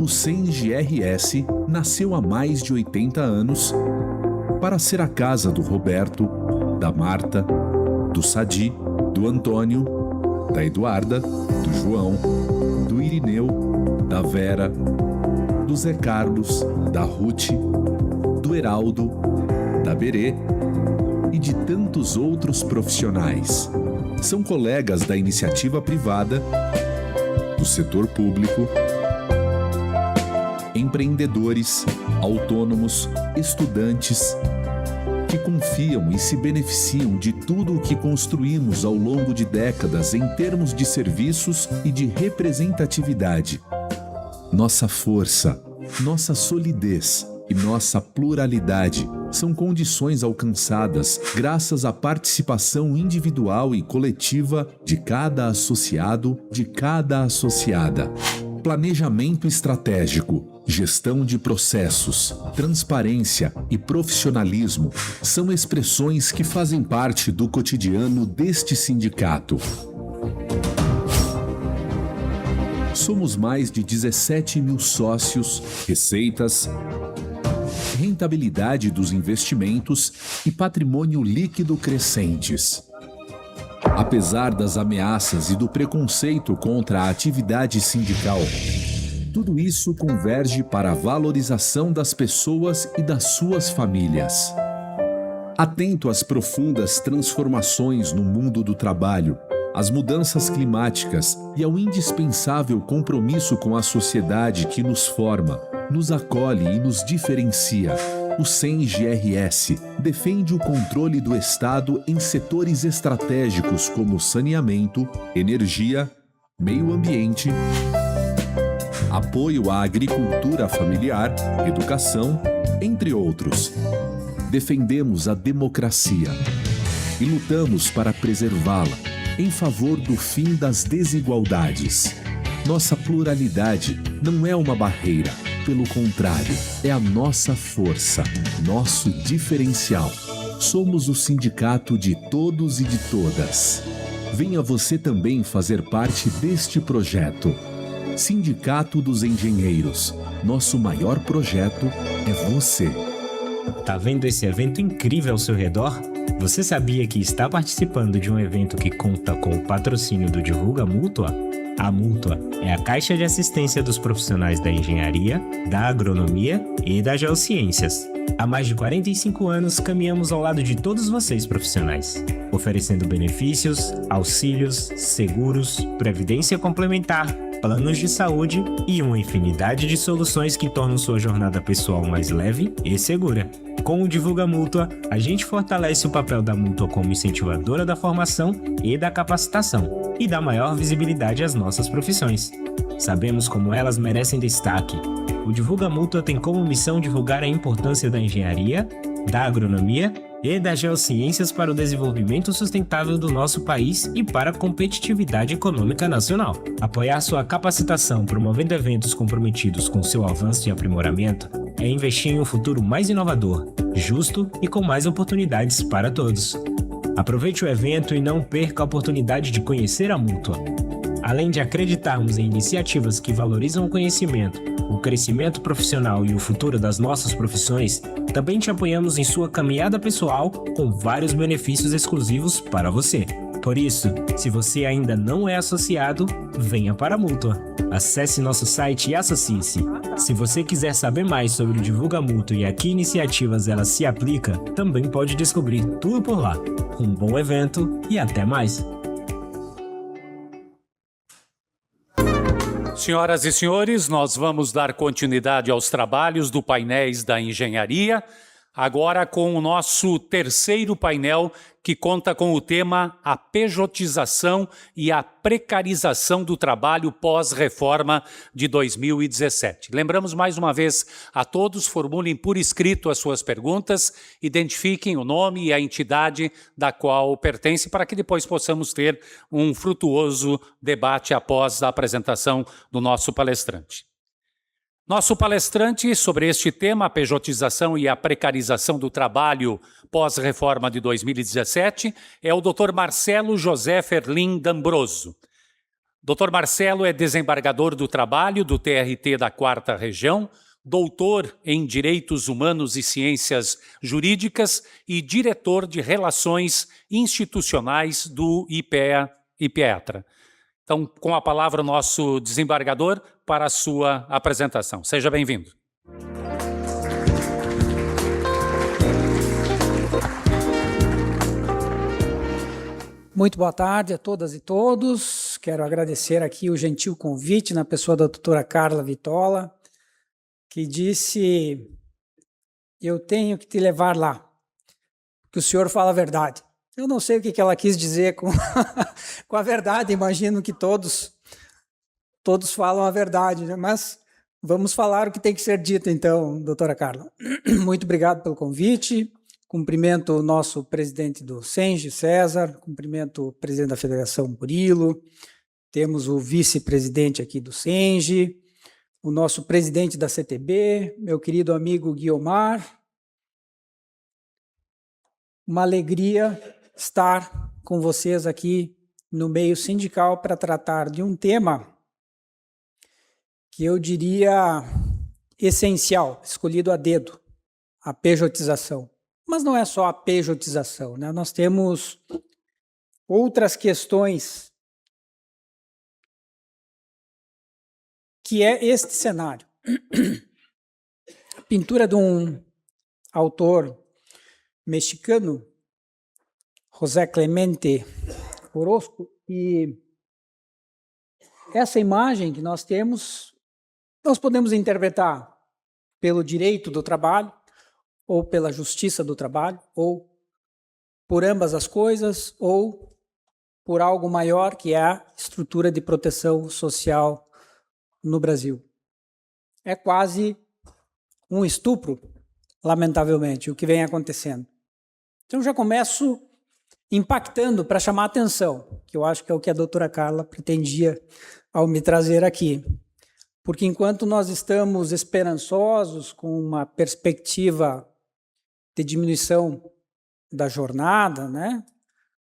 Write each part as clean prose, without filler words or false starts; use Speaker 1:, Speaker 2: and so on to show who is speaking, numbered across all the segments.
Speaker 1: O CENG-RS nasceu há mais de 80 anos para ser a casa do Roberto, da Marta, do Sadi, do Antônio, da Eduarda, do João, do Irineu, da Vera, do Zé Carlos, da Ruth, do Heraldo, da Berê e de tantos outros profissionais. São colegas da iniciativa privada, do setor público, empreendedores, autônomos, estudantes, que confiam e se beneficiam de tudo o que construímos ao longo de décadas em termos de serviços e de representatividade. Nossa força, nossa solidez e nossa pluralidade são condições alcançadas graças à participação individual e coletiva de cada associado, de cada associada. Planejamento estratégico, gestão de processos, transparência e profissionalismo são expressões que fazem parte do cotidiano deste sindicato. Somos mais de 17 mil sócios, receitas, rentabilidade dos investimentos e patrimônio líquido crescentes. Apesar das ameaças e do preconceito contra a atividade sindical, tudo isso converge para a valorização das pessoas e das suas famílias. Atento às profundas transformações no mundo do trabalho, às mudanças climáticas e ao indispensável compromisso com a sociedade que nos forma, nos acolhe e nos diferencia, o CENG-RS defende o controle do Estado em setores estratégicos como saneamento, energia, meio ambiente, apoio à agricultura familiar, educação, entre outros. Defendemos a democracia e lutamos para preservá-la em favor do fim das desigualdades. Nossa pluralidade não é uma barreira, pelo contrário, é a nossa força, nosso diferencial. Somos o sindicato de todos e de todas. Venha você também fazer parte deste projeto. Sindicato dos Engenheiros. Nosso maior projeto é você.
Speaker 2: Tá vendo esse evento incrível ao seu redor? Você sabia que está participando de um evento que conta com o patrocínio do Divulga Mútua? A Mútua é a caixa de assistência dos profissionais da engenharia, da agronomia e das geociências. Há mais de 45 anos caminhamos ao lado de todos vocês profissionais, oferecendo benefícios, auxílios, seguros, previdência complementar, planos de saúde e uma infinidade de soluções que tornam sua jornada pessoal mais leve e segura. Com o Divulga Mútua, a gente fortalece o papel da Mútua como incentivadora da formação e da capacitação e dá maior visibilidade às nossas profissões. Sabemos como elas merecem destaque. O Divulga Mútua tem como missão divulgar a importância da engenharia, da agronomia e das geociências para o desenvolvimento sustentável do nosso país e para a competitividade econômica nacional. Apoiar sua capacitação promovendo eventos comprometidos com seu avanço e aprimoramento é investir em um futuro mais inovador, justo e com mais oportunidades para todos. Aproveite o evento e não perca a oportunidade de conhecer a Mútua. Além de acreditarmos em iniciativas que valorizam o conhecimento, o crescimento profissional e o futuro das nossas profissões, também te apoiamos em sua caminhada pessoal com vários benefícios exclusivos para você. Por isso, se você ainda não é associado, venha para a Mútua. Acesse nosso site e associe-se. Se você quiser saber mais sobre o Divulga Mútua e a que iniciativas ela se aplica, também pode descobrir tudo por lá. Um bom evento e até mais!
Speaker 3: Senhoras e senhores, nós vamos dar continuidade aos trabalhos do Painéis da Engenharia, agora com o nosso terceiro painel, que conta com o tema A Pejotização e a Precarização do Trabalho pós-reforma de 2017. Lembramos mais uma vez a todos, formulem por escrito as suas perguntas, identifiquem o nome e a entidade da qual pertence, para que depois possamos ter um frutuoso debate após a apresentação do nosso palestrante. Nosso palestrante sobre este tema, a pejotização e a precarização do trabalho pós-reforma de 2017, é o Dr. Marcelo José Ferlin D'Ambroso. Dr. Marcelo é desembargador do trabalho do TRT da 4ª Região, doutor em Direitos Humanos e Ciências Jurídicas e diretor de Relações Institucionais do IPEA-IPETRA. Então, com a palavra, o nosso desembargador para a sua apresentação. Seja bem-vindo.
Speaker 4: Muito boa tarde a todas e todos. Quero agradecer aqui o gentil convite na pessoa da doutora Carla Vitola, que disse: eu tenho que te levar lá, que o senhor fala a verdade. Eu não sei o que ela quis dizer com, com a verdade, imagino que todos falam a verdade, né? Mas vamos falar o que tem que ser dito então, doutora Carla. Muito obrigado pelo convite, cumprimento o nosso presidente do SENGE, César, cumprimento o presidente da Federação, Murilo, temos o vice-presidente aqui do SENGE, o nosso presidente da CTB, meu querido amigo Guiomar. Uma alegria estar com vocês aqui no meio sindical para tratar de um tema que eu diria essencial, escolhido a dedo, a pejotização. Mas não é só a pejotização, né? Nós temos outras questões que é este cenário. A pintura de um autor mexicano, José Clemente Orozco, e essa imagem que nós temos, nós podemos interpretar pelo direito do trabalho, ou pela justiça do trabalho, ou por ambas as coisas, ou por algo maior que é a estrutura de proteção social no Brasil. É quase um estupro, lamentavelmente, o que vem acontecendo. Então já começo impactando para chamar a atenção, que eu acho que é o que a doutora Carla pretendia ao me trazer aqui. Porque enquanto nós estamos esperançosos com uma perspectiva de diminuição da jornada, né?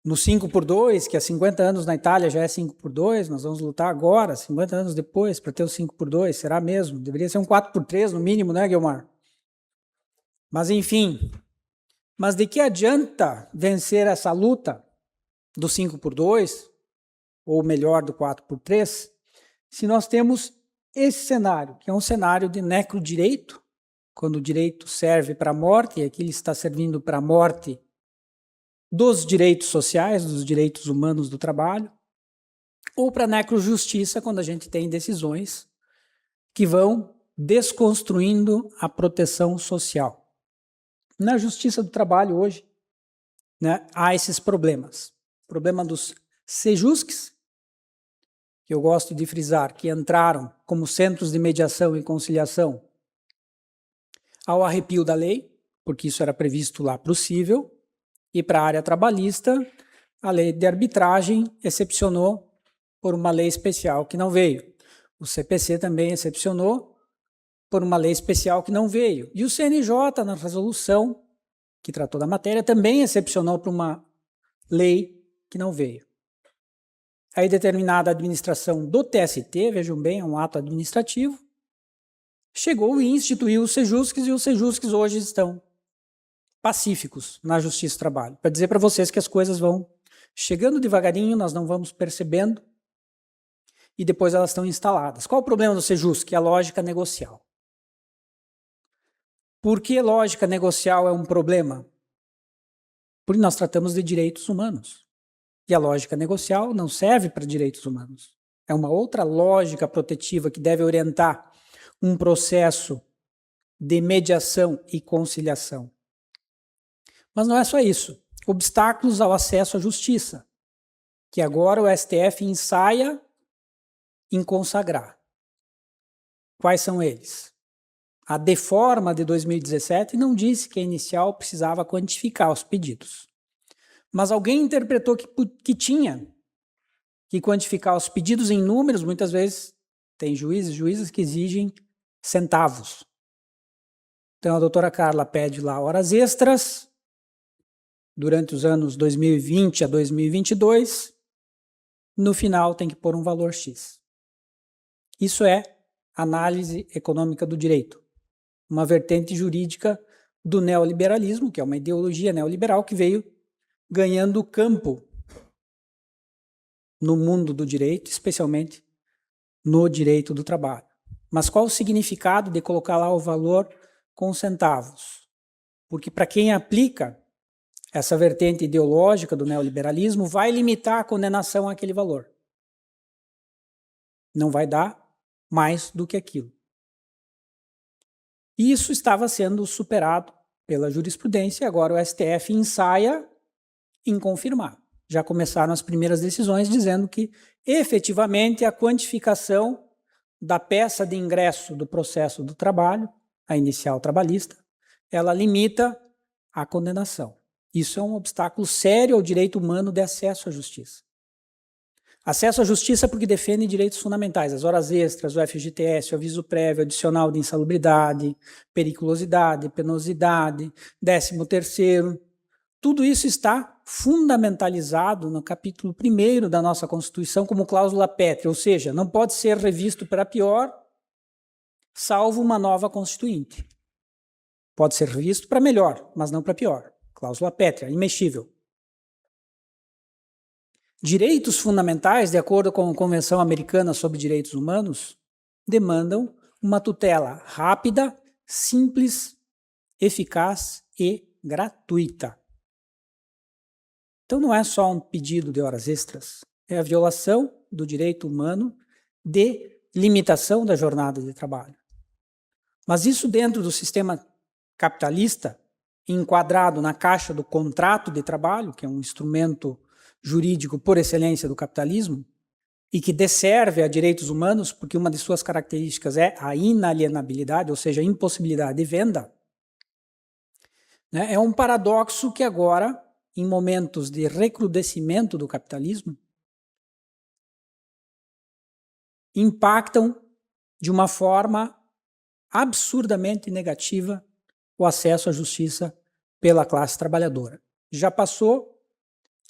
Speaker 4: No 5x2, que há 50 anos na Itália já é 5x2, nós vamos lutar agora, 50 anos depois, para ter o 5x2, será mesmo? Deveria ser um 4x3 no mínimo, né, Guilmar? Mas enfim, mas de que adianta vencer essa luta do 5x2, ou melhor, do 4x3, se nós temos esse cenário, que é um cenário de necrodireito, quando o direito serve para a morte, e aqui ele está servindo para a morte dos direitos sociais, dos direitos humanos do trabalho, ou para a necrojustiça, quando a gente tem decisões que vão desconstruindo a proteção social. Na justiça do trabalho hoje, né, há esses problemas. O problema dos sejusques, que eu gosto de frisar, que entraram como centros de mediação e conciliação ao arrepio da lei, porque isso era previsto lá para o cível, e para a área trabalhista, a lei de arbitragem excepcionou por uma lei especial que não veio. O CPC também excepcionou por uma lei especial que não veio. E o CNJ, na resolução que tratou da matéria, também excepcionou por uma lei que não veio. Aí determinada administração do TST, vejam bem, é um ato administrativo, chegou e instituiu os sejusques, e os sejusques hoje estão pacíficos na Justiça do Trabalho. Para dizer para vocês que as coisas vão chegando devagarinho, nós não vamos percebendo, e depois elas estão instaladas. Qual o problema do sejusque? É a lógica negocial. Por que lógica negocial é um problema? Porque nós tratamos de direitos humanos. E a lógica negocial não serve para direitos humanos. É uma outra lógica protetiva que deve orientar um processo de mediação e conciliação. Mas não é só isso. Obstáculos ao acesso à justiça, que agora o STF ensaia em consagrar. Quais são eles? A deforma de 2017 não disse que a inicial precisava quantificar os pedidos. Mas alguém interpretou que tinha que quantificar os pedidos em números. Muitas vezes tem juízes e juízas que exigem centavos. Então a doutora Carla pede lá horas extras durante os anos 2020 a 2022 no final tem que pôr um valor X. Isso é análise econômica do direito, uma vertente jurídica do neoliberalismo, que é uma ideologia neoliberal que veio ganhando campo no mundo do direito, especialmente no direito do trabalho. Mas qual o significado de colocar lá o valor com centavos? Porque para quem aplica essa vertente ideológica do neoliberalismo, vai limitar a condenação àquele valor. Não vai dar mais do que aquilo. E isso estava sendo superado pela jurisprudência, e agora o STF ensaia em confirmar. Já começaram as primeiras decisões dizendo que, efetivamente, a quantificação da peça de ingresso do processo do trabalho, a inicial trabalhista, ela limita a condenação. Isso é um obstáculo sério ao direito humano de acesso à justiça. Acesso à justiça porque defende direitos fundamentais, as horas extras, o FGTS, o aviso prévio, adicional de insalubridade, periculosidade, penosidade, 13º. Tudo isso está fundamentalizado no capítulo 1º da nossa Constituição como cláusula pétrea, ou seja, não pode ser revisto para pior, salvo uma nova Constituinte. Pode ser revisto para melhor, mas não para pior. Cláusula pétrea, imexível. Direitos fundamentais, de acordo com a Convenção Americana sobre Direitos Humanos, demandam uma tutela rápida, simples, eficaz e gratuita. Então não é só um pedido de horas extras, é a violação do direito humano de limitação da jornada de trabalho. Mas isso dentro do sistema capitalista, enquadrado na caixa do contrato de trabalho, que é um instrumento jurídico por excelência do capitalismo, e que desserve a direitos humanos, porque uma de suas características é a inalienabilidade, ou seja, a impossibilidade de venda, né? É um paradoxo que agora, em momentos de recrudescimento do capitalismo, impactam de uma forma absurdamente negativa o acesso à justiça pela classe trabalhadora. Já passou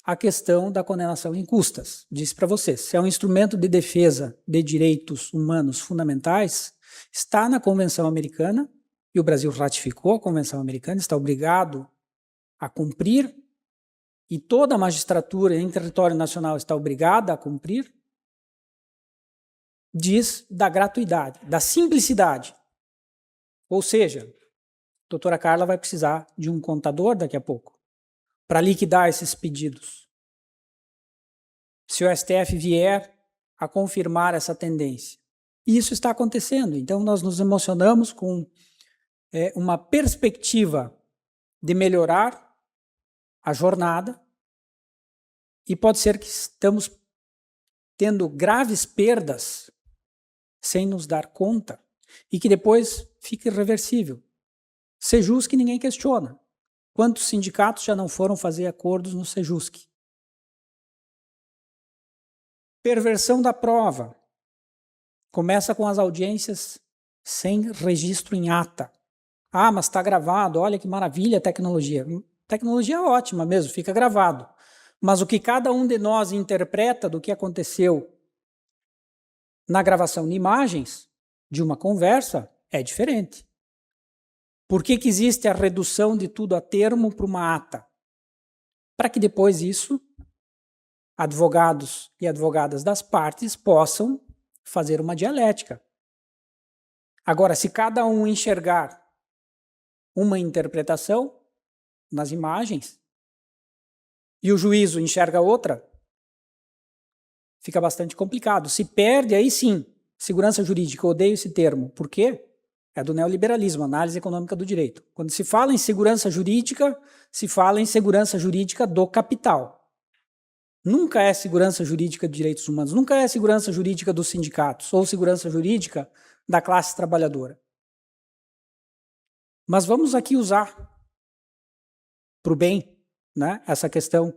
Speaker 4: a questão da condenação em custas. Disse para vocês, se é um instrumento de defesa de direitos humanos fundamentais, está na Convenção Americana, e o Brasil ratificou a Convenção Americana, está obrigado a cumprir, e toda a magistratura em território nacional está obrigada a cumprir, diz da gratuidade, da simplicidade. Ou seja, a doutora Carla vai precisar de um contador daqui a pouco para liquidar esses pedidos. Se o STF vier a confirmar essa tendência. E isso está acontecendo. Então, nós nos emocionamos com uma perspectiva de melhorar a jornada e pode ser que estamos tendo graves perdas sem nos dar conta e que depois fique irreversível. Sejusc ninguém questiona. Quantos sindicatos já não foram fazer acordos no Sejusc? Perversão da prova. Começa com as audiências sem registro em ata. Ah, mas está gravado, olha que maravilha a tecnologia. Tecnologia é ótima mesmo, fica gravado. Mas o que cada um de nós interpreta do que aconteceu na gravação de imagens de uma conversa é diferente. Por que que existe a redução de tudo a termo para uma ata? Para que depois isso, advogados e advogadas das partes possam fazer uma dialética. Agora, se cada um enxergar uma interpretação nas imagens e o juízo enxerga outra, fica bastante complicado. Se perde, aí sim, segurança jurídica, eu odeio esse termo. Por quê? É do neoliberalismo, análise econômica do direito. Quando se fala em segurança jurídica, se fala em segurança jurídica do capital. Nunca é segurança jurídica de direitos humanos, nunca é segurança jurídica dos sindicatos ou segurança jurídica da classe trabalhadora. Mas vamos aqui usar para o bem, né, essa questão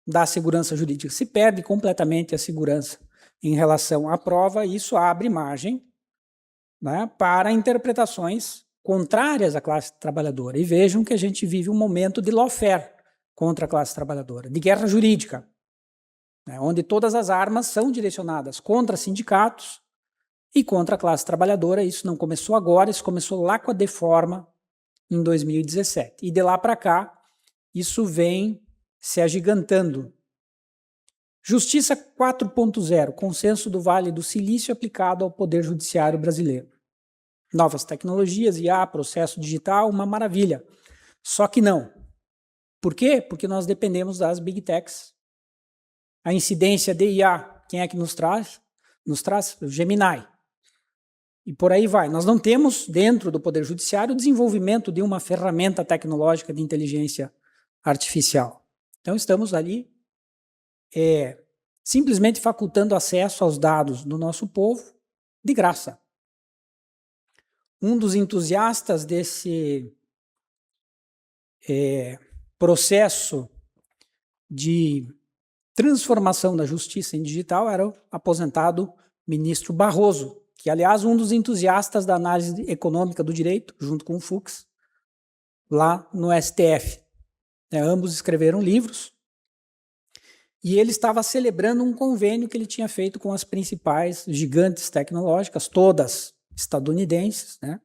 Speaker 4: da segurança jurídica. Se perde completamente a segurança em relação à prova, e isso abre margem, né, para interpretações contrárias à classe trabalhadora. E vejam que a gente vive um momento de lawfare contra a classe trabalhadora, de guerra jurídica. né, onde todas as armas são direcionadas contra sindicatos e contra a classe trabalhadora. Isso não começou agora, isso começou lá com a Deforma, em 2017. E de lá para cá, isso vem se agigantando. Justiça 4.0, consenso do Vale do Silício aplicado ao Poder Judiciário brasileiro. Novas tecnologias, IA, processo digital, uma maravilha. Só que não. Por quê? Porque nós dependemos das Big Techs. A incidência de IA, quem é que nos traz? Nos traz o Gemini. E por aí vai. Nós não temos, dentro do Poder Judiciário, o desenvolvimento de uma ferramenta tecnológica de inteligência artificial. Então, estamos ali simplesmente facultando acesso aos dados do nosso povo de graça. Um dos entusiastas desse processo de transformação da justiça em digital era o aposentado ministro Barroso, que, aliás, um dos entusiastas da análise econômica do direito, junto com o Fux, lá no STF. Ambos escreveram livros, e ele estava celebrando um convênio que ele tinha feito com as principais gigantes tecnológicas, todas estadunidenses, né?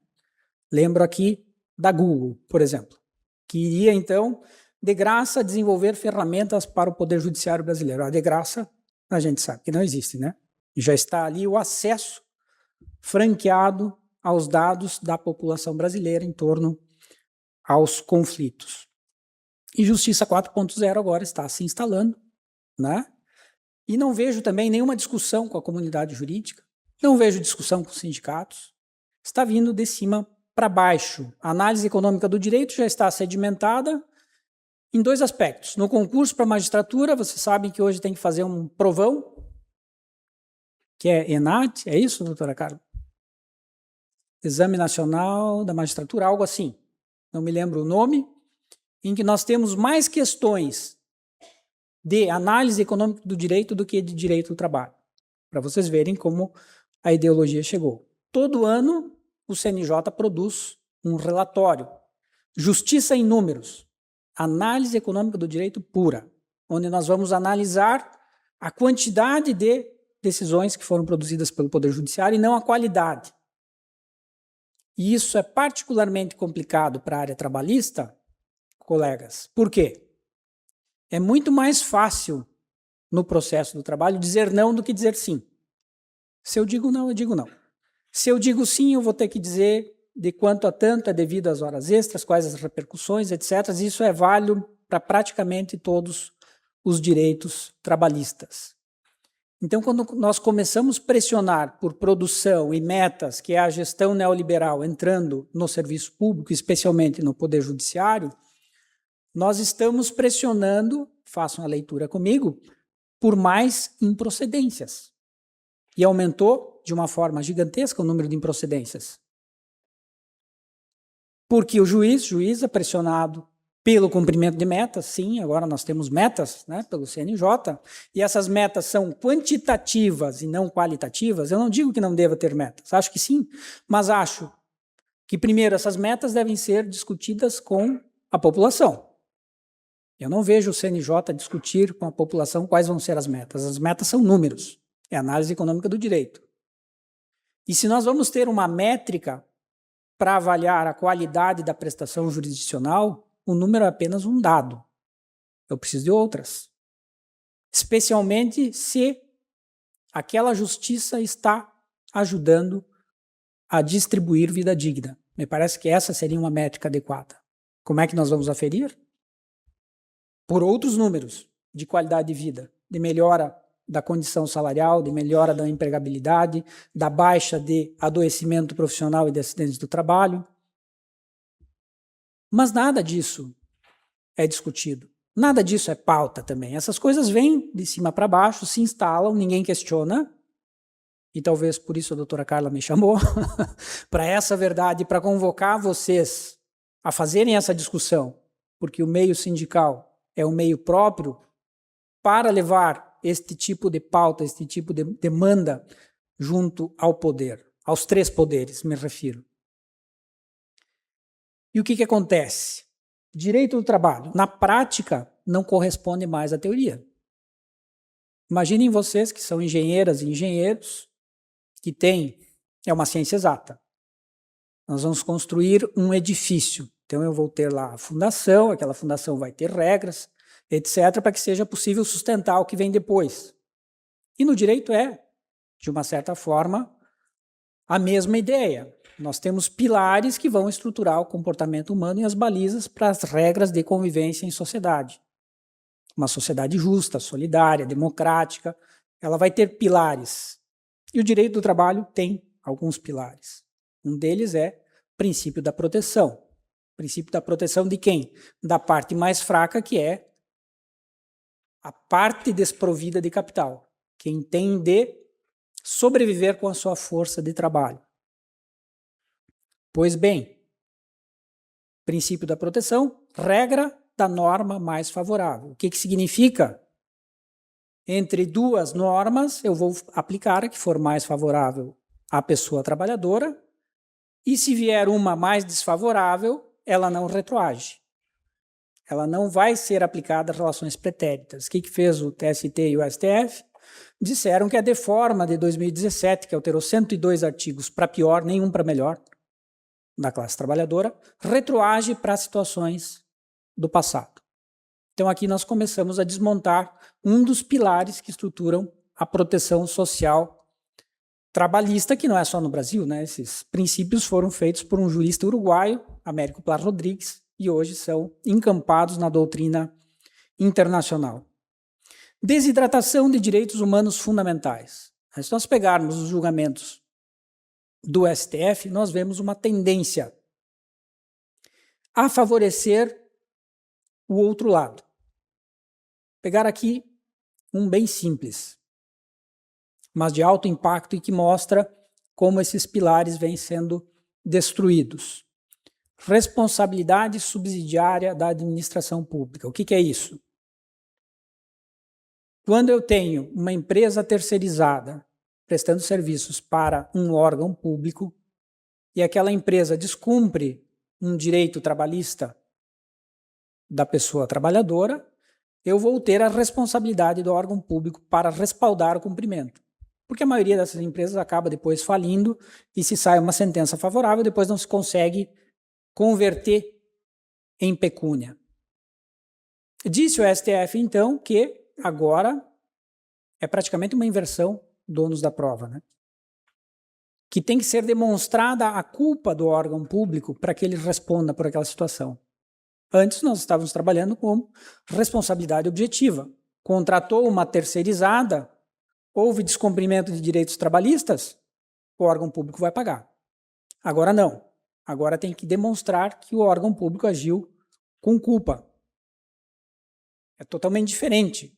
Speaker 4: Lembro aqui da Google, por exemplo, que iria, então, de graça, desenvolver ferramentas para o Poder Judiciário brasileiro. A de graça, a gente sabe que não existe, né? Já está ali o acesso franqueado aos dados da população brasileira em torno aos conflitos. E Justiça 4.0 agora está se instalando, né? E não vejo também nenhuma discussão com a comunidade jurídica, não vejo discussão com os sindicatos, está vindo de cima para baixo. A análise econômica do direito já está sedimentada em dois aspectos. No concurso para a magistratura, vocês sabem que hoje tem que fazer um provão, que é ENAD, é isso, doutora Carla? Exame Nacional da Magistratura, algo assim, não me lembro o nome, em que nós temos mais questões de análise econômica do direito do que de direito do trabalho, para vocês verem como a ideologia chegou. Todo ano, o CNJ produz um relatório, Justiça em Números, análise econômica do direito pura, onde nós vamos analisar a quantidade de decisões que foram produzidas pelo Poder Judiciário e não a qualidade. E isso é particularmente complicado para a área trabalhista, colegas. Por quê? É muito mais fácil no processo do trabalho dizer não do que dizer sim. Se eu digo não, eu digo não. Se eu digo sim, eu vou ter que dizer de quanto a tanto é devido às horas extras, quais as repercussões, etc. Isso é válido para praticamente todos os direitos trabalhistas. Então, quando nós começamos a pressionar por produção e metas, que é a gestão neoliberal entrando no serviço público, especialmente no Poder Judiciário, nós estamos pressionando, façam a leitura comigo, por mais improcedências. E aumentou de uma forma gigantesca o número de improcedências. Porque o juiz é pressionado pelo cumprimento de metas, sim, agora nós temos metas, né, pelo CNJ, e essas metas são quantitativas e não qualitativas. Eu não digo que não deva ter metas, acho que sim, mas acho que, primeiro, essas metas devem ser discutidas com a população. Eu não vejo o CNJ discutir com a população quais vão ser as metas. As metas são números, é análise econômica do direito. E se nós vamos ter uma métrica para avaliar a qualidade da prestação jurisdicional, o número é apenas um dado. Eu preciso de outras. Especialmente se aquela justiça está ajudando a distribuir vida digna. Me parece que essa seria uma métrica adequada. Como é que nós vamos aferir? Por outros números de qualidade de vida, de melhora da condição salarial, de melhora da empregabilidade, da baixa de adoecimento profissional e de acidentes do trabalho. Mas nada disso é discutido. Nada disso é pauta também. Essas coisas vêm de cima para baixo, se instalam, ninguém questiona. E talvez por isso a doutora Carla me chamou, para essa verdade, para convocar vocês a fazerem essa discussão, porque o meio sindical é um meio próprio para levar este tipo de pauta, este tipo de demanda junto ao poder, aos três poderes, me refiro. E o que acontece? Direito do trabalho, na prática, não corresponde mais à teoria. Imaginem vocês que são engenheiras e engenheiros que é uma ciência exata. Nós vamos construir um edifício. Então eu vou ter lá a fundação, aquela fundação vai ter regras, etc., para que seja possível sustentar o que vem depois. E no direito de uma certa forma, a mesma ideia. Nós temos pilares que vão estruturar o comportamento humano e as balizas para as regras de convivência em sociedade. Uma sociedade justa, solidária, democrática, ela vai ter pilares. E o direito do trabalho tem alguns pilares. Um deles é o princípio da proteção. O princípio da proteção de quem? Da parte mais fraca, que é a parte desprovida de capital. Quem tem de sobreviver com a sua força de trabalho. Pois bem, princípio da proteção, regra da norma mais favorável. O que significa? Entre duas normas, eu vou aplicar a que for mais favorável à pessoa trabalhadora, e se vier uma mais desfavorável, ela não retroage. Ela não vai ser aplicada a relações pretéritas. O que fez o TST e o STF? Disseram que a deforma de 2017, que alterou 102 artigos para pior, nenhum para melhor, da classe trabalhadora, retroage para situações do passado. Então aqui nós começamos a desmontar um dos pilares que estruturam a proteção social trabalhista, que não é só no Brasil, né? Esses princípios foram feitos por um jurista uruguaio, Américo Plar Rodrigues, e hoje são encampados na doutrina internacional. Desidratação de direitos humanos fundamentais. Se nós pegarmos os julgamentos do STF, nós vemos uma tendência a favorecer o outro lado. Pegar aqui um bem simples, mas de alto impacto e que mostra como esses pilares vêm sendo destruídos. Responsabilidade subsidiária da administração pública. O que é isso? Quando eu tenho uma empresa terceirizada prestando serviços para um órgão público e aquela empresa descumpre um direito trabalhista da pessoa trabalhadora, eu vou ter a responsabilidade do órgão público para respaldar o cumprimento. Porque a maioria dessas empresas acaba depois falindo e se sai uma sentença favorável, depois não se consegue converter em pecúnia. Disse o STF, então, que agora é praticamente uma inversão do ônus da prova, né? Que tem que ser demonstrada a culpa do órgão público para que ele responda por aquela situação. Antes nós estávamos trabalhando com responsabilidade objetiva. Contratou uma terceirizada, houve descumprimento de direitos trabalhistas, o órgão público vai pagar. Agora não. Agora tem que demonstrar que o órgão público agiu com culpa. É totalmente diferente.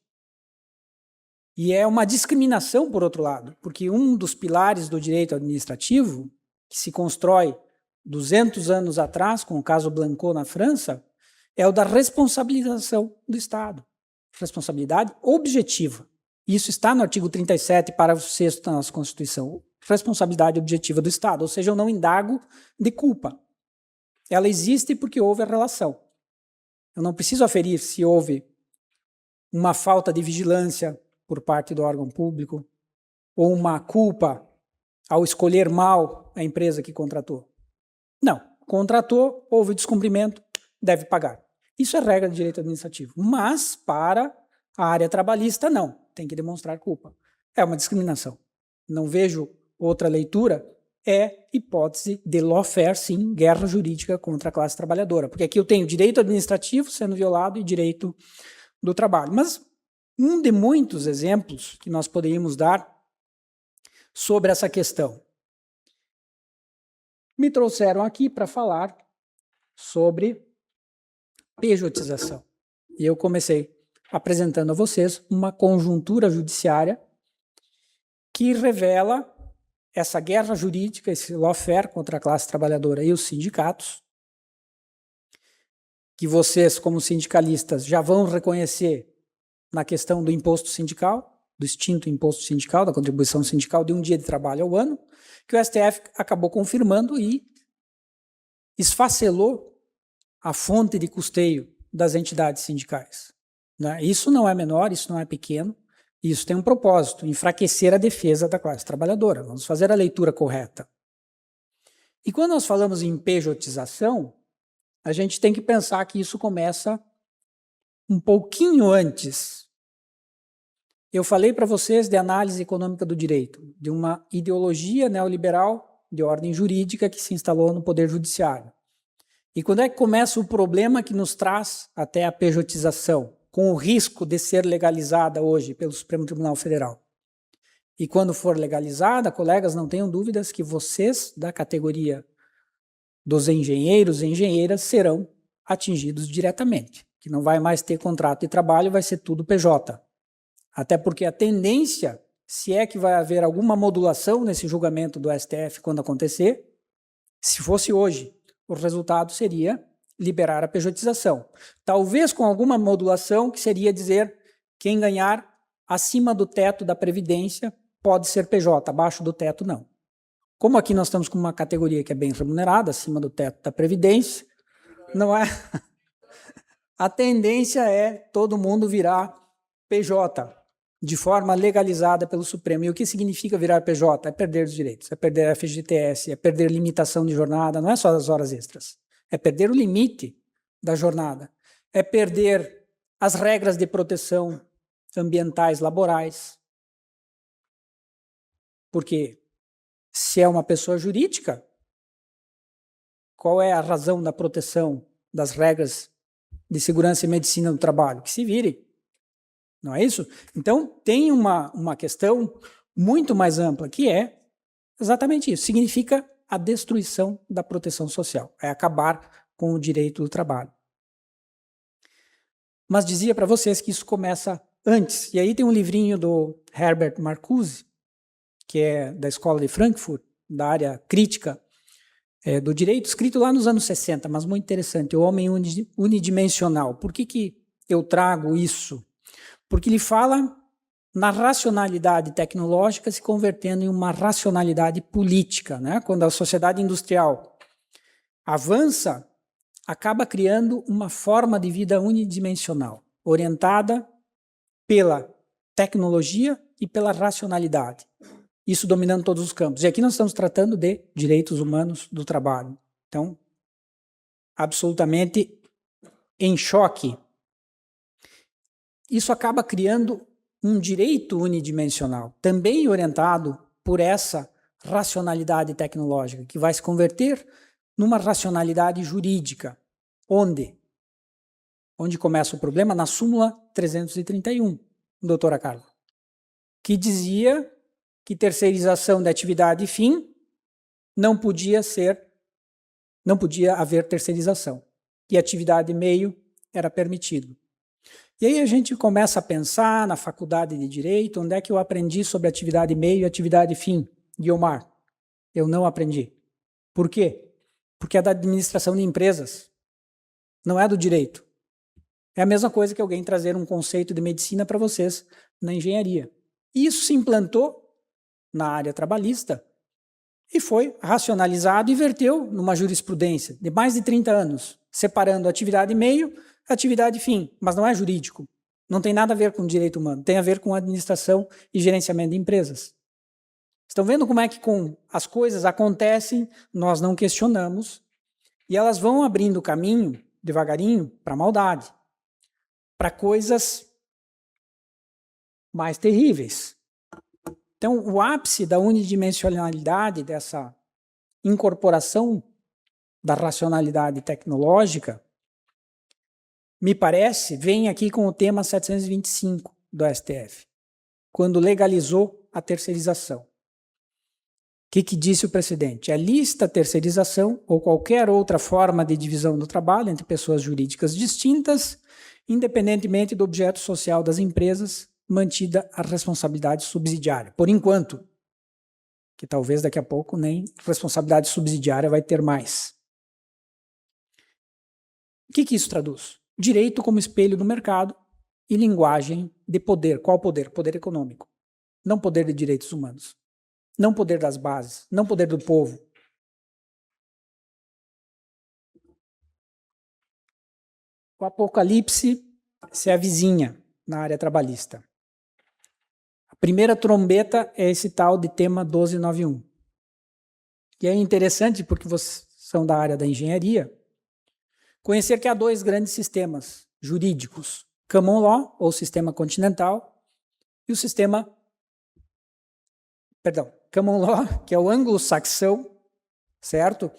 Speaker 4: E é uma discriminação, por outro lado, porque um dos pilares do direito administrativo, que se constrói 200 anos atrás, com o caso Blanco na França, é o da responsabilização do Estado. Responsabilidade objetiva. Isso está no artigo 37, parágrafo 6º da nossa Constituição. Responsabilidade objetiva do Estado, ou seja, eu não indago de culpa. Ela existe porque houve a relação. Eu não preciso aferir se houve uma falta de vigilância por parte do órgão público ou uma culpa ao escolher mal a empresa que contratou. Não. Contratou, houve descumprimento, deve pagar. Isso é regra de direito administrativo. Mas, para a área trabalhista, não. Tem que demonstrar culpa. É uma discriminação. Não vejo outra leitura. É hipótese de lawfare, sim, guerra jurídica contra a classe trabalhadora. Porque aqui eu tenho direito administrativo sendo violado e direito do trabalho. Mas um de muitos exemplos que nós poderíamos dar sobre essa questão. Me trouxeram aqui para falar sobre pejotização. E eu comecei apresentando a vocês uma conjuntura judiciária que revela essa guerra jurídica, esse lawfare contra a classe trabalhadora e os sindicatos, que vocês, como sindicalistas, já vão reconhecer na questão do imposto sindical, do extinto imposto sindical, da contribuição sindical de um dia de trabalho ao ano, que o STF acabou confirmando e esfacelou a fonte de custeio das entidades sindicais. Né? Isso não é menor, isso não é pequeno, Isso tem um propósito, enfraquecer a defesa da classe trabalhadora. Vamos fazer a leitura correta. E quando nós falamos em pejotização, a gente tem que pensar que isso começa um pouquinho antes. Eu falei para vocês de análise econômica do direito, de uma ideologia neoliberal de ordem jurídica que se instalou no Poder Judiciário. E quando é que começa o problema que nos traz até a pejotização, com o risco de ser legalizada hoje pelo Supremo Tribunal Federal? E quando for legalizada, colegas, não tenham dúvidas que vocês, da categoria dos engenheiros e engenheiras, serão atingidos diretamente, que não vai mais ter contrato de trabalho, vai ser tudo PJ. Até porque a tendência, se é que vai haver alguma modulação nesse julgamento do STF quando acontecer, se fosse hoje, o resultado seria liberar a pejotização. Talvez com alguma modulação, que seria dizer quem ganhar acima do teto da Previdência pode ser PJ, abaixo do teto não. Como aqui nós estamos com uma categoria que é bem remunerada, acima do teto da Previdência, não é? A tendência é todo mundo virar PJ, de forma legalizada pelo Supremo. E o que significa virar PJ? É perder os direitos, é perder FGTS, é perder limitação de jornada, não é só as horas extras, é perder o limite da jornada, é perder as regras de proteção ambientais laborais. Porque se é uma pessoa jurídica, qual é a razão da proteção das regras de segurança e medicina do trabalho? Que se vire. Não é isso? Então, tem uma questão muito mais ampla, que é exatamente isso. Significa a destruição da proteção social. É acabar com o direito do trabalho. Mas dizia para vocês que isso começa antes. E aí tem um livrinho do Herbert Marcuse, que é da Escola de Frankfurt, da área crítica do direito, escrito lá nos anos 60, mas muito interessante, O Homem Unidimensional. Por que eu trago isso? Porque ele fala na racionalidade tecnológica se convertendo em uma racionalidade política, né? Quando a sociedade industrial avança, acaba criando uma forma de vida unidimensional, orientada pela tecnologia e pela racionalidade. Isso dominando todos os campos. E aqui nós estamos tratando de direitos humanos do trabalho. Então, absolutamente em choque. Isso acaba criando um direito unidimensional, também orientado por essa racionalidade tecnológica, que vai se converter numa racionalidade jurídica. Onde? Onde começa o problema? Na súmula 331, doutora Carla, que dizia que terceirização da atividade fim não podia haver terceirização, e atividade meio era permitido. E aí a gente começa a pensar na faculdade de Direito, onde é que eu aprendi sobre atividade meio e atividade fim, Guiomar? Eu não aprendi. Por quê? Porque é da administração de empresas, não é do direito. É a mesma coisa que alguém trazer um conceito de medicina para vocês na engenharia. Isso se implantou na área trabalhista e foi racionalizado e verteu numa jurisprudência de mais de 30 anos, separando atividade meio, atividade fim, mas não é jurídico. Não tem nada a ver com direito humano, tem a ver com administração e gerenciamento de empresas. Estão vendo como é que as coisas acontecem, nós não questionamos, e elas vão abrindo caminho, devagarinho, para a maldade, para coisas mais terríveis. Então, o ápice da unidimensionalidade, dessa incorporação da racionalidade tecnológica, me parece, vem aqui com o tema 725 do STF, quando legalizou a terceirização. O que disse o precedente? A lícita terceirização ou qualquer outra forma de divisão do trabalho entre pessoas jurídicas distintas, independentemente do objeto social das empresas, mantida a responsabilidade subsidiária. Por enquanto, que talvez daqui a pouco nem responsabilidade subsidiária vai ter mais. O que isso traduz? Direito como espelho do mercado e linguagem de poder. Qual poder? Poder econômico. Não poder de direitos humanos. Não poder das bases. Não poder do povo. O apocalipse se avizinha na área trabalhista. primeira trombeta é esse tal de tema 1291. E é interessante, porque vocês são da área da engenharia, conhecer que há dois grandes sistemas jurídicos: Common Law, ou sistema continental, e o sistema... Common Law, que é o anglo-saxão, certo?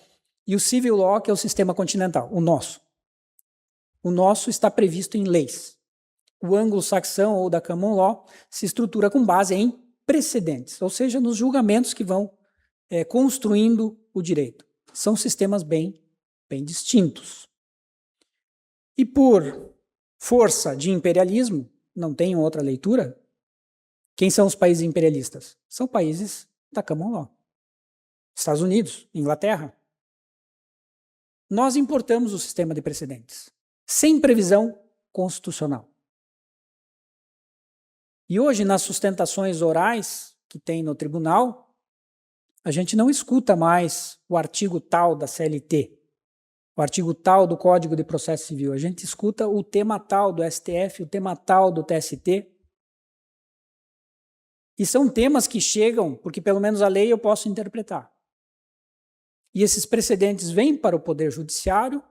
Speaker 4: E o Civil Law, que é o sistema continental, o nosso. O nosso está previsto em leis. O anglo-saxão, ou da Common Law, se estrutura com base em precedentes, ou seja, nos julgamentos que vão construindo o direito. São sistemas bem distintos. E por força de imperialismo, não tem outra leitura, quem são os países imperialistas? São países da Common Law. Estados Unidos, Inglaterra. Nós importamos o sistema de precedentes, sem previsão constitucional. E hoje, nas sustentações orais que tem no tribunal, a gente não escuta mais o artigo tal da CLT, o artigo tal do Código de Processo Civil. A gente escuta o tema tal do STF, o tema tal do TST. E são temas que chegam, porque pelo menos a lei eu posso interpretar. E esses precedentes vêm para o Poder Judiciário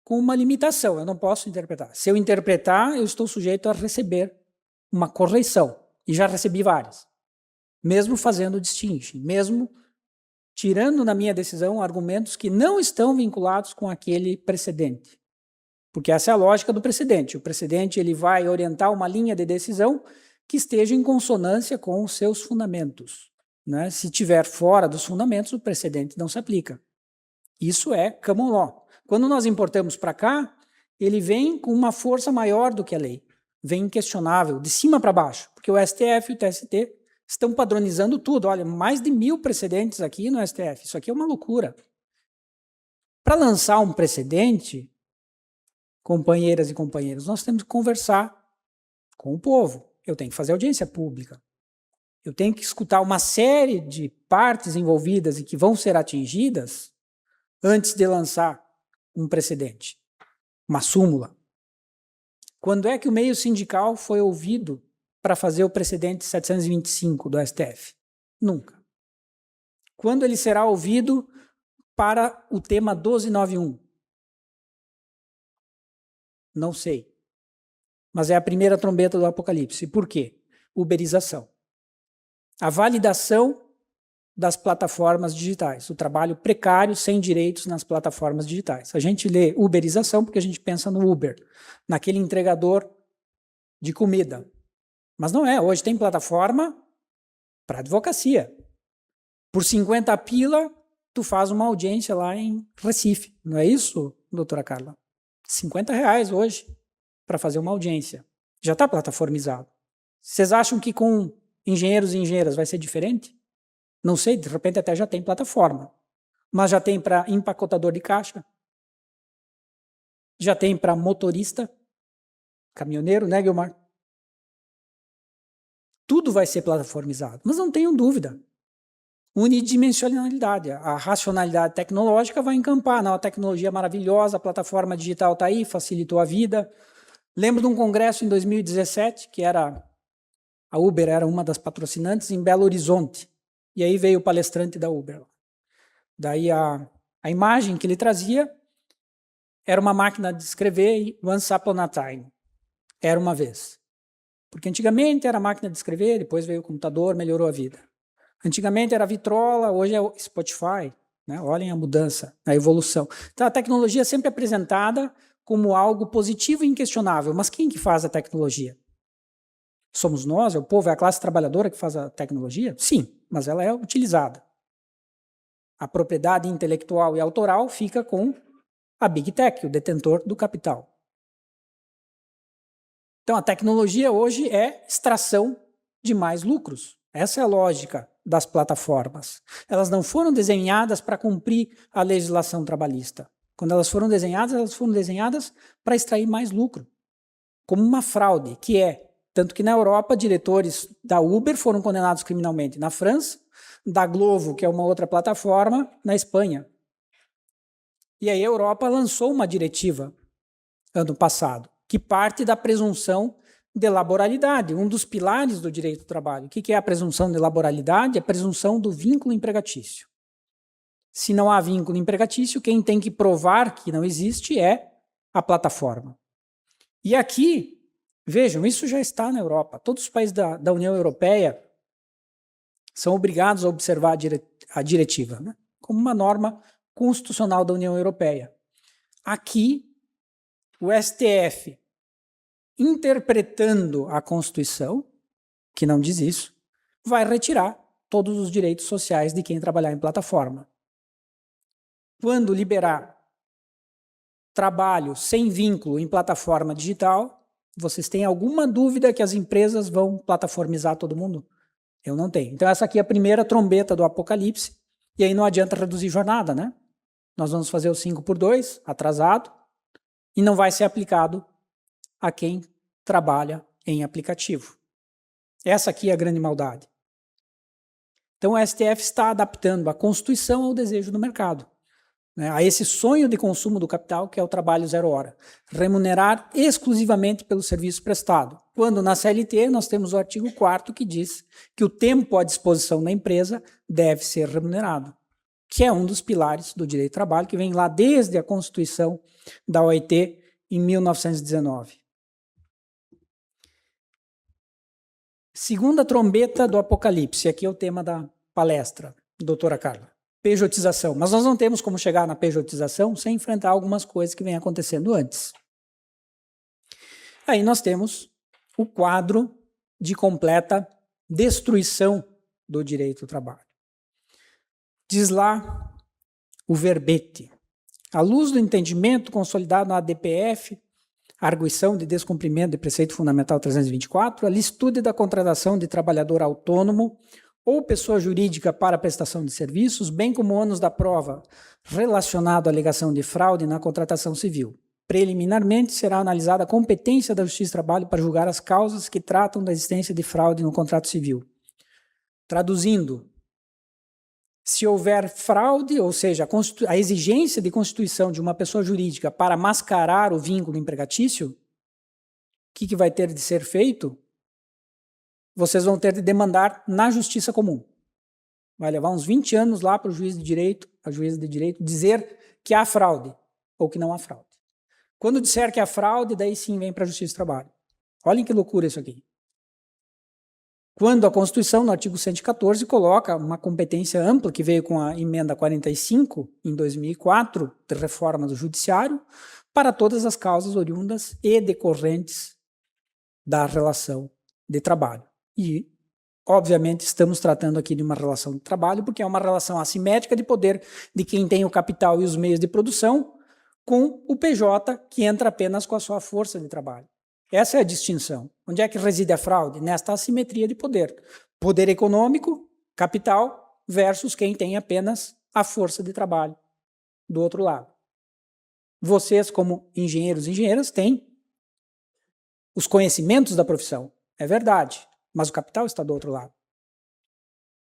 Speaker 4: com uma limitação, eu não posso interpretar. Se eu interpretar, eu estou sujeito a receber uma correção. E já recebi várias. Mesmo fazendo distinction, mesmo tirando na minha decisão argumentos que não estão vinculados com aquele precedente. Porque essa é a lógica do precedente. O precedente ele vai orientar uma linha de decisão que esteja em consonância com os seus fundamentos. Né? Se estiver fora dos fundamentos, o precedente não se aplica. Isso é Common Law. Quando nós importamos para cá, ele vem com uma força maior do que a lei. Vem inquestionável, de cima para baixo. Porque o STF e o TST estão padronizando tudo. Olha, mais de 1000 precedentes aqui no STF. Isso aqui é uma loucura. Para lançar um precedente, companheiras e companheiros, nós temos que conversar com o povo. Eu tenho que fazer audiência pública. Eu tenho que escutar uma série de partes envolvidas e que vão ser atingidas antes de lançar um precedente, uma súmula. Quando é que o meio sindical foi ouvido para fazer o precedente 725 do STF? Nunca. Quando ele será ouvido para o tema 1291? Não sei. Mas é a primeira trombeta do Apocalipse. Por quê? Uberização. A validação das plataformas digitais. O trabalho precário sem direitos nas plataformas digitais. A gente lê uberização porque a gente pensa no Uber, naquele entregador de comida. Mas não é. Hoje tem plataforma para advocacia. Por 50 pila, tu faz uma audiência lá em Recife. Não é isso, doutora Carla? R$50 hoje para fazer uma audiência. Já está plataformizado. Vocês acham que com engenheiros e engenheiras vai ser diferente? Não sei, de repente até já tem plataforma. Mas já tem para empacotador de caixa. Já tem para motorista, caminhoneiro, né, Guilmar? Tudo vai ser plataformizado. Mas não tenham dúvida. Unidimensionalidade. A racionalidade tecnológica vai encampar. Não, a tecnologia é maravilhosa, a plataforma digital está aí, facilitou a vida. Lembro de um congresso em 2017, que era a Uber era uma das patrocinantes, em Belo Horizonte. E aí veio o palestrante da Uber. Daí a imagem que ele trazia era uma máquina de escrever e once upon a time. Era uma vez. Porque antigamente era máquina de escrever, depois veio o computador, melhorou a vida. Antigamente era vitrola, hoje é o Spotify. Né? Olhem a mudança, a evolução. Então a tecnologia é sempre apresentada como algo positivo e inquestionável. Mas quem que faz a tecnologia? Somos nós? É o povo? É a classe trabalhadora que faz a tecnologia? Sim, mas ela é utilizada. A propriedade intelectual e autoral fica com a Big Tech, o detentor do capital. Então a tecnologia hoje é extração de mais lucros. Essa é a lógica das plataformas. Elas não foram desenhadas para cumprir a legislação trabalhista. Quando elas foram desenhadas para extrair mais lucro. Como uma fraude, que é. Tanto que na Europa, diretores da Uber foram condenados criminalmente. Na França, da Glovo, que é uma outra plataforma, na Espanha. E aí a Europa lançou uma diretiva, ano passado, que parte da presunção de laboralidade, um dos pilares do direito do trabalho. O que é a presunção de laboralidade? É a presunção do vínculo empregatício. Se não há vínculo empregatício, quem tem que provar que não existe é a plataforma. E aqui, vejam, isso já está na Europa. Todos os países da União Europeia são obrigados a observar a diretiva, né, como uma norma constitucional da União Europeia. Aqui, o STF, interpretando a Constituição, que não diz isso, vai retirar todos os direitos sociais de quem trabalhar em plataforma. Quando liberar trabalho sem vínculo em plataforma digital, vocês têm alguma dúvida que as empresas vão plataformizar todo mundo? Eu não tenho. Então essa aqui é a primeira trombeta do apocalipse, e aí não adianta reduzir jornada, né? Nós vamos fazer o 5x2, atrasado, e não vai ser aplicado a quem trabalha em aplicativo. Essa aqui é a grande maldade. Então o STF está adaptando a Constituição ao desejo do mercado, né, a esse sonho de consumo do capital que é o trabalho 0 hora. Remunerar exclusivamente pelo serviço prestado. Quando na CLT nós temos o artigo 4º que diz que o tempo à disposição da empresa deve ser remunerado, que é um dos pilares do direito do trabalho, que vem lá desde a Constituição da OIT em 1919. Segunda trombeta do apocalipse, aqui é o tema da palestra, doutora Carla. Pejotização. Mas nós não temos como chegar na pejotização sem enfrentar algumas coisas que vêm acontecendo antes. Aí nós temos o quadro de completa destruição do direito do trabalho. Diz lá o verbete. À luz do entendimento consolidado na ADPF, arguição de descumprimento de preceito fundamental 324, a licitude da contratação de trabalhador autônomo ou pessoa jurídica para prestação de serviços, bem como o ônus da prova relacionado à alegação de fraude na contratação civil. Preliminarmente, será analisada a competência da Justiça do Trabalho para julgar as causas que tratam da existência de fraude no contrato civil. Traduzindo, se houver fraude, ou seja, a exigência de constituição de uma pessoa jurídica para mascarar o vínculo empregatício, o que vai ter de ser feito? Vocês vão ter de demandar na justiça comum. Vai levar uns 20 anos lá para o juiz de direito, a juíza de direito, dizer que há fraude ou que não há fraude. Quando disser que há fraude, daí sim vem para a Justiça do Trabalho. Olhem que loucura isso aqui. Quando a Constituição, no artigo 114, coloca uma competência ampla, que veio com a emenda 45, em 2004, de reforma do Judiciário, para todas as causas oriundas e decorrentes da relação de trabalho. E, obviamente, estamos tratando aqui de uma relação de trabalho, porque é uma relação assimétrica de poder de quem tem o capital e os meios de produção, com o PJ, que entra apenas com a sua força de trabalho. Essa é a distinção. Onde é que reside a fraude? Nesta assimetria de poder. Poder econômico, capital, versus quem tem apenas a força de trabalho do outro lado. Vocês, como engenheiros e engenheiras, têm os conhecimentos da profissão. É verdade, mas o capital está do outro lado.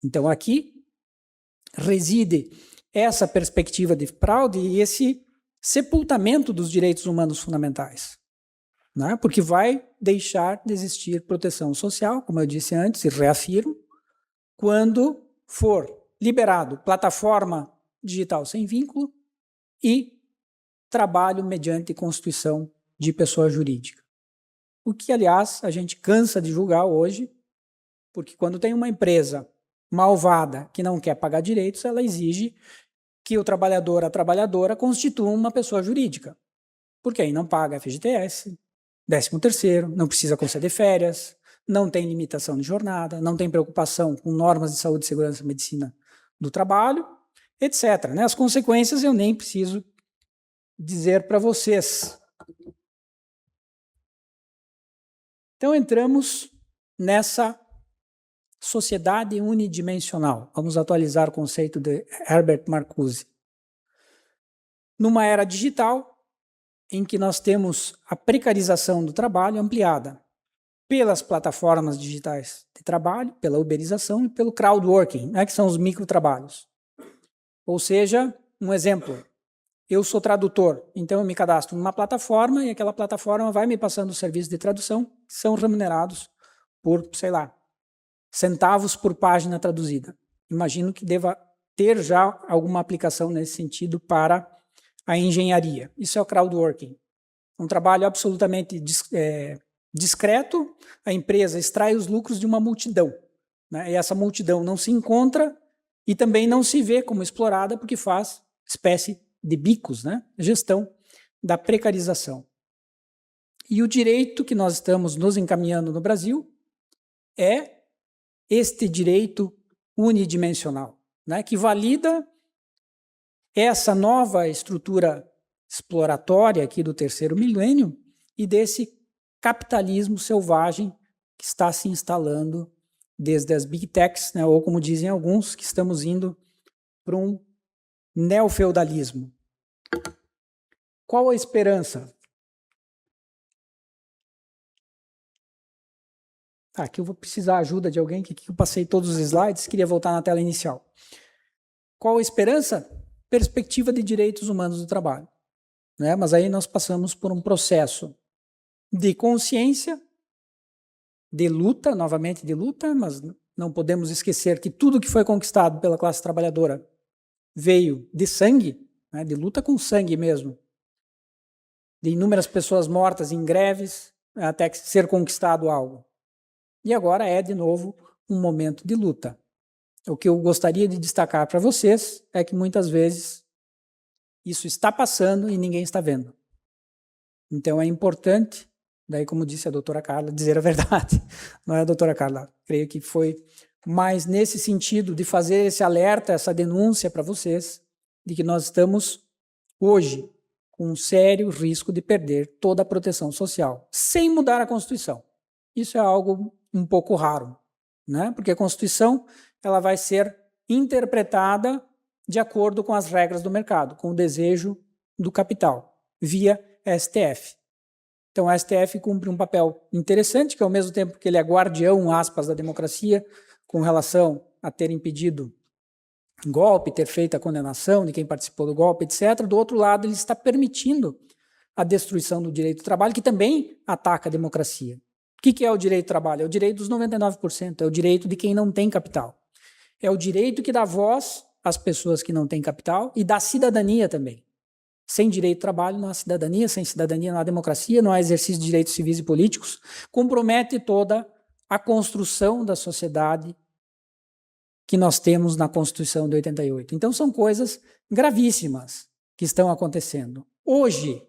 Speaker 4: Então aqui reside essa perspectiva de fraude e esse sepultamento dos direitos humanos fundamentais. Né? Porque vai deixar de existir proteção social, como eu disse antes, e reafirmo, quando for liberado plataforma digital sem vínculo e trabalho mediante constituição de pessoa jurídica. O que, aliás, a gente cansa de julgar hoje, porque quando tem uma empresa malvada que não quer pagar direitos, ela exige que o trabalhador, a trabalhadora, constitua uma pessoa jurídica. Porque aí não paga FGTS, 13º, não precisa conceder férias, não tem limitação de jornada, não tem preocupação com normas de saúde, segurança e medicina do trabalho, etc. Né? As consequências eu nem preciso dizer para vocês. Então entramos nessa sociedade unidimensional. Vamos atualizar o conceito de Herbert Marcuse. Numa era digital, em que nós temos a precarização do trabalho ampliada pelas plataformas digitais de trabalho, pela uberização e pelo crowdworking, né, que são os microtrabalhos. Ou seja, um exemplo, eu sou tradutor, então eu me cadastro numa plataforma e aquela plataforma vai me passando os serviços de tradução que são remunerados por, sei lá, centavos por página traduzida. Imagino que deva ter já alguma aplicação nesse sentido para a engenharia. Isso é o crowdworking. Um trabalho absolutamente discreto, a empresa extrai os lucros de uma multidão, né? E essa multidão não se encontra e também não se vê como explorada porque faz espécie de bicos, né? Gestão da precarização. E o direito que nós estamos nos encaminhando no Brasil é este direito unidimensional, né? Que valida essa nova estrutura exploratória aqui do terceiro milênio e desse capitalismo selvagem que está se instalando desde as big techs, né? Ou como dizem alguns, que estamos indo para um neofeudalismo. Qual a esperança? Aqui eu vou precisar da ajuda de alguém, que eu passei todos os slides, queria voltar na tela inicial. Qual a esperança? Perspectiva de direitos humanos do trabalho, né? Mas aí nós passamos por um processo de consciência, de luta, novamente de luta, mas não podemos esquecer que tudo que foi conquistado pela classe trabalhadora veio de sangue, né? De luta com sangue mesmo, de inúmeras pessoas mortas em greves, até ser conquistado algo. E agora é, de novo, um momento de luta. O que eu gostaria de destacar para vocês é que muitas vezes isso está passando e ninguém está vendo. Então é importante, daí como disse a doutora Carla, dizer a verdade. Não é a doutora Carla, creio que foi mais nesse sentido de fazer esse alerta, essa denúncia para vocês, de que nós estamos hoje com um sério risco de perder toda a proteção social, sem mudar a Constituição. Isso é algo um pouco raro, né? Porque a Constituição ela vai ser interpretada de acordo com as regras do mercado, com o desejo do capital, via STF. Então, o STF cumpre um papel interessante, que ao mesmo tempo que ele é guardião, aspas, da democracia, com relação a ter impedido golpe, ter feito a condenação de quem participou do golpe, etc. Do outro lado, ele está permitindo a destruição do direito do trabalho, que também ataca a democracia. O que é o direito do trabalho? É o direito dos 99%, é o direito de quem não tem capital. É o direito que dá voz às pessoas que não têm capital e dá cidadania também. Sem direito de trabalho não há cidadania, sem cidadania não há democracia, não há exercício de direitos civis e políticos, compromete toda a construção da sociedade que nós temos na Constituição de 88. Então são coisas gravíssimas que estão acontecendo. Hoje,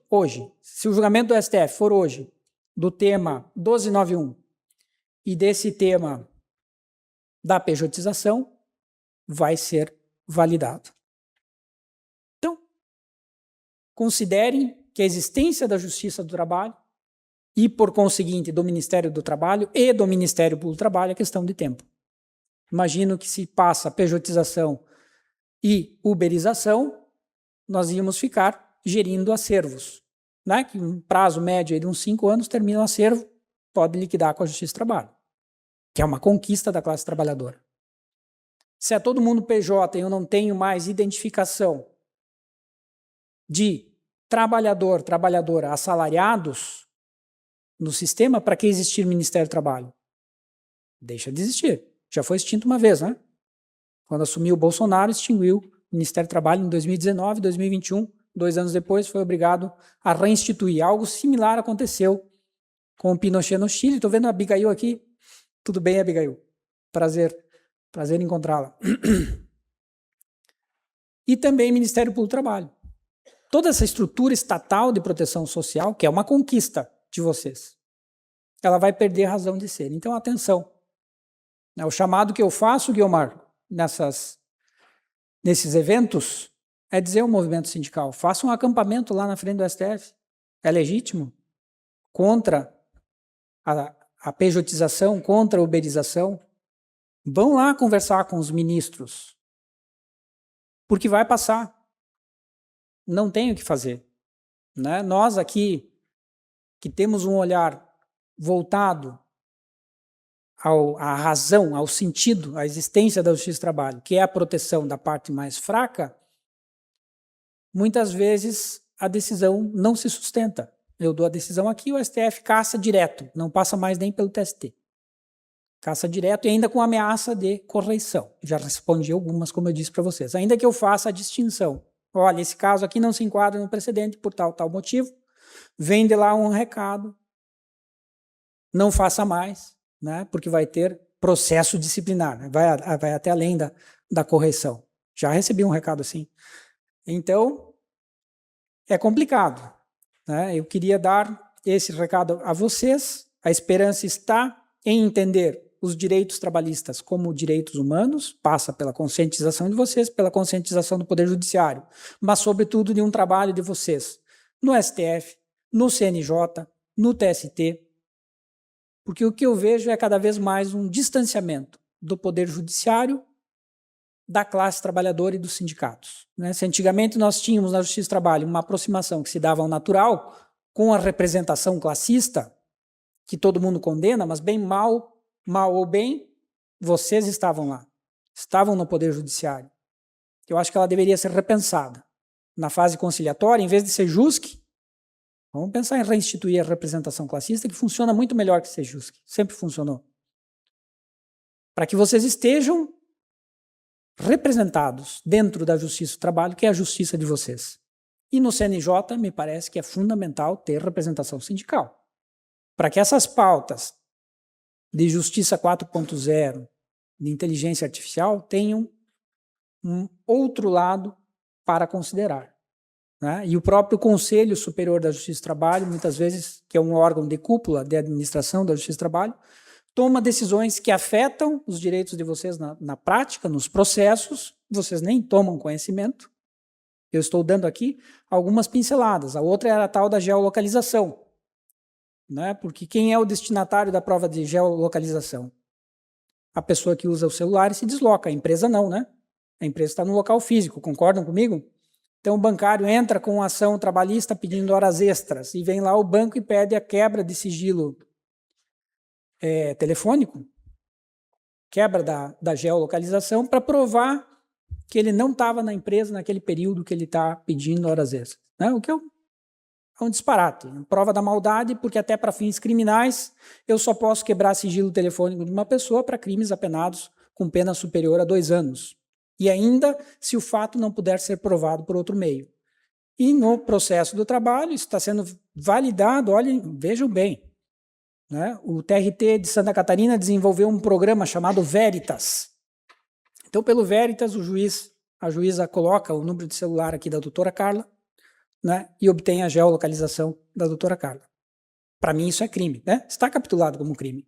Speaker 4: se o julgamento do STF for hoje, do tema 1291 e desse tema da pejotização, vai ser validado. Então, considerem que a existência da Justiça do Trabalho e, por conseguinte, do Ministério do Trabalho e do Ministério Público do Trabalho é questão de tempo. Imagino que se passa pejotização e uberização, nós íamos ficar gerindo acervos, né? Que um prazo médio de uns 5 anos termina o acervo, pode liquidar com a Justiça do Trabalho, que é uma conquista da classe trabalhadora. Se é todo mundo PJ e eu não tenho mais identificação de trabalhador, trabalhadora assalariados no sistema, para que existir Ministério do Trabalho? Deixa de existir. Já foi extinto uma vez, né? Quando assumiu o Bolsonaro, extinguiu o Ministério do Trabalho em 2019, 2021, 2 anos depois foi obrigado a reinstituir. Algo similar aconteceu com o Pinochet no Chile. Estou vendo a Abigail aqui. Tudo bem, Abigail? Prazer encontrá-la. E também Ministério Público do Trabalho. Toda essa estrutura estatal de proteção social, que é uma conquista de vocês, ela vai perder a razão de ser. Então, atenção. O chamado que eu faço, Guilmar, nesses eventos, é dizer ao movimento sindical, faça um acampamento lá na frente do STF. É legítimo. Contra a pejotização, contra a uberização. Vão lá conversar com os ministros. Porque vai passar. Não tem o que fazer. Né? Nós aqui, que temos um olhar voltado à razão, ao sentido, à existência da Justiça do Trabalho, que é a proteção da parte mais fraca, muitas vezes a decisão não se sustenta. Eu dou a decisão aqui, o STF caça direto, não passa mais nem pelo TST. Caça direto e ainda com ameaça de correição. Já respondi algumas, como eu disse para vocês. Ainda que eu faça a distinção. Olha, esse caso aqui não se enquadra no precedente por tal motivo. Vem de lá um recado. Não faça mais, né? Porque vai ter processo disciplinar. Né? Vai até além da correição. Já recebi um recado assim. Então, é complicado. Né? Eu queria dar esse recado a vocês. A esperança está em entender os direitos trabalhistas como direitos humanos, passa pela conscientização de vocês, pela conscientização do Poder Judiciário, mas, sobretudo, de um trabalho de vocês no STF, no CNJ, no TST, porque o que eu vejo é cada vez mais um distanciamento do Poder Judiciário da classe trabalhadora e dos sindicatos. Né? Se antigamente nós tínhamos na Justiça do Trabalho uma aproximação que se dava ao natural, com a representação classista, que todo mundo condena, mas bem mal ou bem, vocês estavam lá. Estavam no Poder Judiciário. Eu acho que ela deveria ser repensada. Na fase conciliatória, em vez de ser JUSC, vamos pensar em reinstituir a representação classista, que funciona muito melhor que ser JUSC. Sempre funcionou. Para que vocês estejam representados dentro da Justiça do Trabalho, que é a justiça de vocês. E no CNJ, me parece que é fundamental ter representação sindical. Para que essas pautas de Justiça 4.0, de inteligência artificial, tenham um outro lado para considerar. Né? E o próprio Conselho Superior da Justiça do Trabalho, muitas vezes, que é um órgão de cúpula de administração da Justiça do Trabalho, toma decisões que afetam os direitos de vocês na prática, nos processos, vocês nem tomam conhecimento. Eu estou dando aqui algumas pinceladas. A outra era a tal da geolocalização. Né? Porque quem é o destinatário da prova de geolocalização? A pessoa que usa o celular e se desloca. A empresa não, né? A empresa está no local físico, concordam comigo? Então o bancário entra com ação trabalhista pedindo horas extras e vem lá o banco e pede a quebra de sigilo telefônico, quebra da geolocalização para provar que ele não estava na empresa naquele período que ele está pedindo horas extras. Né? O que é um disparate, prova da maldade, porque até para fins criminais eu só posso quebrar sigilo telefônico de uma pessoa para crimes apenados com pena superior a 2 anos. E ainda se o fato não puder ser provado por outro meio. E no processo do trabalho, isso está sendo validado, olhem, vejam bem. Né? O TRT de Santa Catarina desenvolveu um programa chamado Veritas. Então, pelo Veritas, a juíza coloca o número de celular aqui da doutora Carla, né, e obtém a geolocalização da doutora Carla. Para mim, isso é crime. Né? Está capitulado como crime.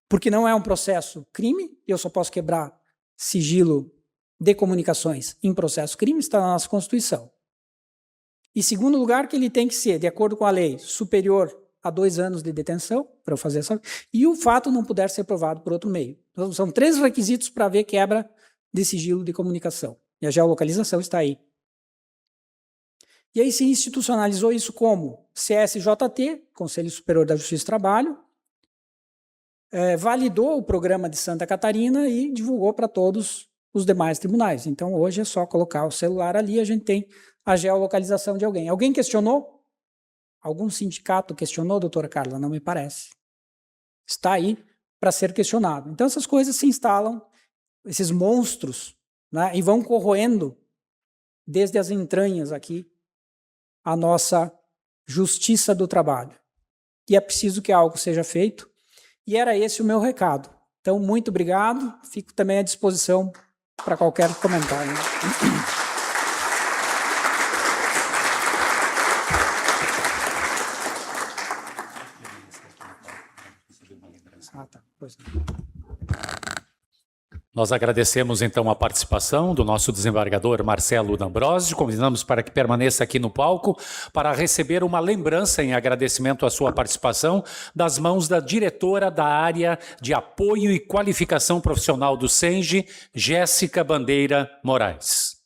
Speaker 4: Porque não é um processo crime, eu só posso quebrar sigilo de comunicações em processo crime, está na nossa Constituição. E segundo lugar, que ele tem que ser, de acordo com a lei, superior a 2 anos de detenção, para eu fazer essa... E o fato não puder ser provado por outro meio. Então, são 3 requisitos para ver quebra de sigilo de comunicação. E a geolocalização está aí. E aí se institucionalizou isso como CSJT, Conselho Superior da Justiça do Trabalho, validou o programa de Santa Catarina e divulgou para todos os demais tribunais. Então, hoje é só colocar o celular ali e a gente tem a geolocalização de alguém. Alguém questionou? Algum sindicato questionou, doutora Carla? Não me parece. Está aí para ser questionado. Então, essas coisas se instalam, esses monstros, né, e vão corroendo desde as entranhas aqui a nossa justiça do trabalho. E é preciso que algo seja feito. E era esse o meu recado. Então, muito obrigado. Fico também à disposição para qualquer comentário.
Speaker 3: Nós agradecemos então a participação do nosso desembargador Marcelo D'Ambrosio. Convidamos para que permaneça aqui no palco para receber uma lembrança em agradecimento à sua participação das mãos da diretora da área de apoio e qualificação profissional do SENGE, Jéssica Bandeira Moraes.